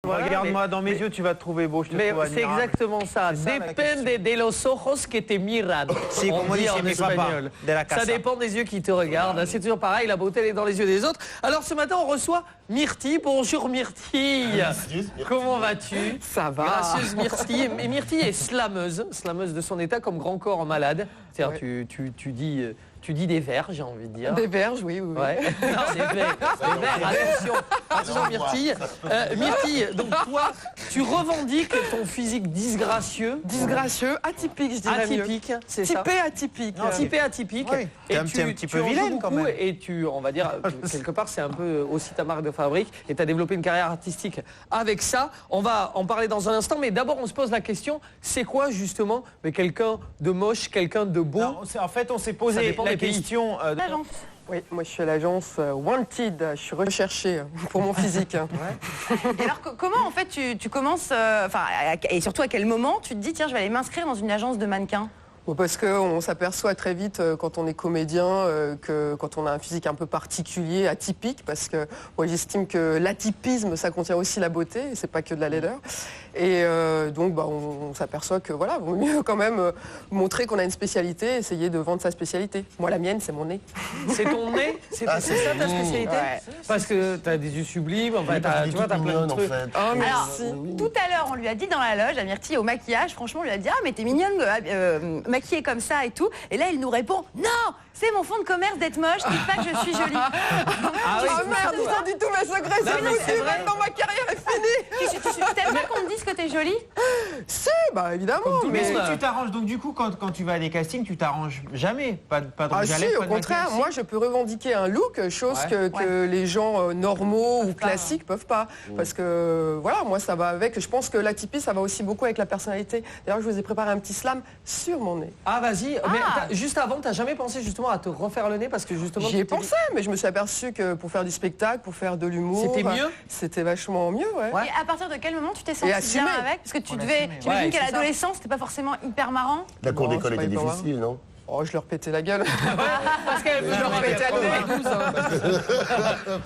Voilà, regarde-moi dans mes yeux, tu vas te trouver beau, je te mais trouve c'est admirable. exactement ça. Depende de los ojos que te miran. Si, On como dit dice en mi papa, espagnol. de la casa. Ça dépend des yeux qui te regardent. C'est toujours pareil, la beauté elle est dans les yeux des autres. Alors ce matin, on reçoit Myrtille. Bonjour Myrtille. Comment vas-tu? Ça va. Gracieuse Myrtille. Et Myrtille est slameuse de son état comme grand corps malade. C'est-à-dire tu dis des vers, j'ai envie de dire. Des verges, oui, oui. Ouais. Non, des vers, attention Myrtille. Myrtille, donc toi, tu revendiques ton physique disgracieux. Disgracieux, atypique, je dirais mieux. Atypique, c'est ça. Typé atypique. Typé atypique. Oui. Et T'es un petit peu en joues vilaine, quand beaucoup même. Et on va dire, quelque part, c'est un peu aussi ta marque de fabrique. Et tu as développé une carrière artistique avec ça. On va en parler dans un instant. Mais d'abord, on se pose la question, c'est quoi justement quelqu'un de moche, quelqu'un de beau? Non, en fait, on s'est Ça posé dépend la des pays. question... Oui, moi je suis à l'agence Wanted, je suis recherchée pour mon physique. Et alors comment en fait tu commences, et surtout à quel moment tu te dis tiens je vais aller m'inscrire dans une agence de mannequins? Parce qu'on s'aperçoit très vite quand on est comédien que quand on a un physique un peu particulier, atypique, parce que moi j'estime que l'atypisme ça contient aussi la beauté, et c'est pas que de la laideur. Et donc on s'aperçoit que voilà, vaut mieux quand même montrer qu'on a une spécialité, essayer de vendre sa spécialité. Moi la mienne c'est mon nez. C'est ton nez? C'est ça ta spécialité? Ouais. Parce que tu as des yeux sublimes, enfin, tu vois, t'as plein de trucs. Oh Alors, merci. tout à l'heure, on lui a dit dans la loge, à Myrtille, au maquillage, franchement, on lui a dit « Ah, mais t'es mignonne, maquillée comme ça et tout. » Et là, il nous répond « Non, c'est mon fond de commerce d'être moche, dites pas que je suis jolie. » Ah oui, Oh merde, ils ont dit tout mes secrets, Non, c'est mais nous c'est aussi, vrai. maintenant ma carrière est finie. Tu t'aimes pas qu'on me dise que t'es jolie? Si, bah évidemment. Mais est-ce monde. que tu t'arranges, donc du coup, quand tu vas à des castings, tu t'arranges jamais? Pas de Ah rouge à si, lèvres, au pas de contraire, maquillage, moi je peux revendiquer un look, chose Ouais. que les gens normaux ou classiques peuvent pas. Parce que voilà, moi ça va avec. Je pense que l'atypisme ça va aussi beaucoup avec la personnalité. D'ailleurs, je vous ai préparé un petit slam sur mon nez. Ah vas-y, mais juste avant, t'as jamais pensé justement à te refaire le nez parce que justement... J'y ai pensé, mais je me suis aperçu que pour faire du spectacle, pour faire de l'humour... C'était mieux. C'était vachement mieux, ouais. Ouais. Et à partir de quel moment tu t'es senti assumé. bien avec? Parce que tu Faut devais, l'assumer. j'imagine Ouais, qu'à c'est ça. l'adolescence, c'était pas forcément hyper marrant. La cour Non, d'école c'est était pas difficile, non? Oh, je leur pétais la gueule. Parce qu'elle Je leur pétais à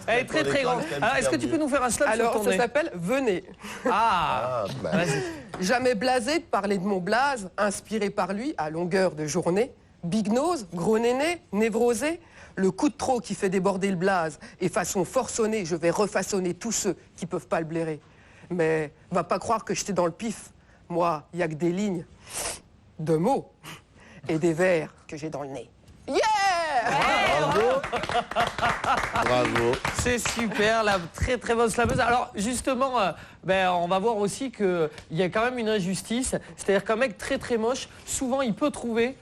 Elle est très très grande. Alors est-ce que tu peux nous faire un slam sur Alors, ton ça nez? s'appelle Venez. Ah, Ah, bah. vas-y. Jamais blasé de parler de mon blaze, inspiré par lui à longueur de journée. Big nose, gros néné, névrosé. Le coup de trop qui fait déborder le blaze. Et façon forçonnée, je vais refaçonner tous ceux qui peuvent pas le blairer. Mais va pas croire que j'étais dans le pif. Moi, il y a que des lignes de mots et des vers que j'ai dans le nez. Yeah! Bravo. C'est super, la très très bonne slameuse. Alors justement, on va voir aussi qu'il y a quand même une injustice. C'est-à-dire qu'un mec très très moche, souvent il peut trouver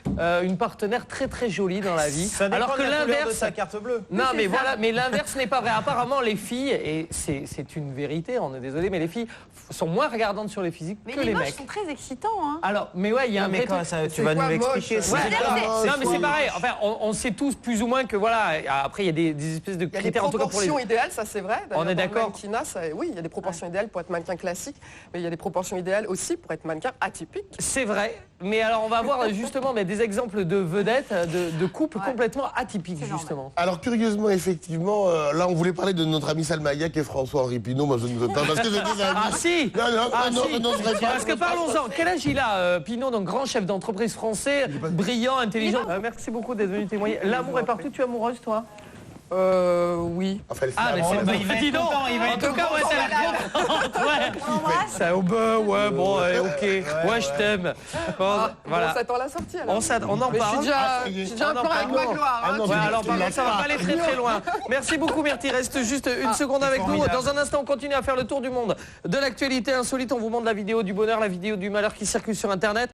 une partenaire très très jolie dans la vie. Ça dépend alors que de la couleur de l'inverse... sa carte bleue. Non mais voilà, mais l'inverse n'est pas vrai. Apparemment les filles, et c'est une vérité, on est désolé, mais les filles sont moins regardantes sur les physiques Mais que les les moches mecs. sont très excitants, hein. Alors, mais ouais, il y a un Mais vrai quand truc. ça, tu C'est vas quoi, nous l'expliquer. moche? c'est- Ouais, Non mais c'est pareil, enfin on sait tous plus ou moins que voilà, après il y a des espèces de Il y a des critères en tout cas pour les... proportions idéales, ça c'est vrai. D'ailleurs, On est dans le d'accord. mannequinat, oui, il y a des proportions idéales pour être mannequin classique, mais il y a des proportions idéales aussi pour être mannequin atypique. C'est vrai, mais alors on va voir justement des exemples de vedettes, de couples complètement atypiques C'est normal. justement. Alors curieusement, effectivement, là on voulait parler de notre ami Salma Hayek et François-Henri Pinault, moi je ne veux pas parce que c'est des amis. Ah si Non, non, Ah, non, si. non, je serais pas. Parce que parlons-en, quel âge il a Pinault, donc grand chef d'entreprise français, brillant, intelligent. Merci beaucoup d'être venu témoigner. L'amour est partout, tu es amoureuse toi? Oui. Enfin, le Ah mais flamand, c'est là, il va être dis donc, content, il va en être tout cas ouais, t'as l'air contente, ouais. Ça au bas, ouais bon, ok, ouais je t'aime. Bon, voilà. On s'attend à la sortie alors. On en Mais je suis parle. déjà, ça y est. je suis déjà un On en plan avec parle. ma gloire. Ah hein, non, tu- Ouais, tu- alors tu par l'as contre, ça va pas. pas aller très très loin. Merci beaucoup Myrtille, reste juste une seconde avec nous. formidable. Dans un instant, on continue à faire le tour du monde de l'actualité insolite. On vous montre la vidéo du bonheur, la vidéo du malheur qui circule sur Internet.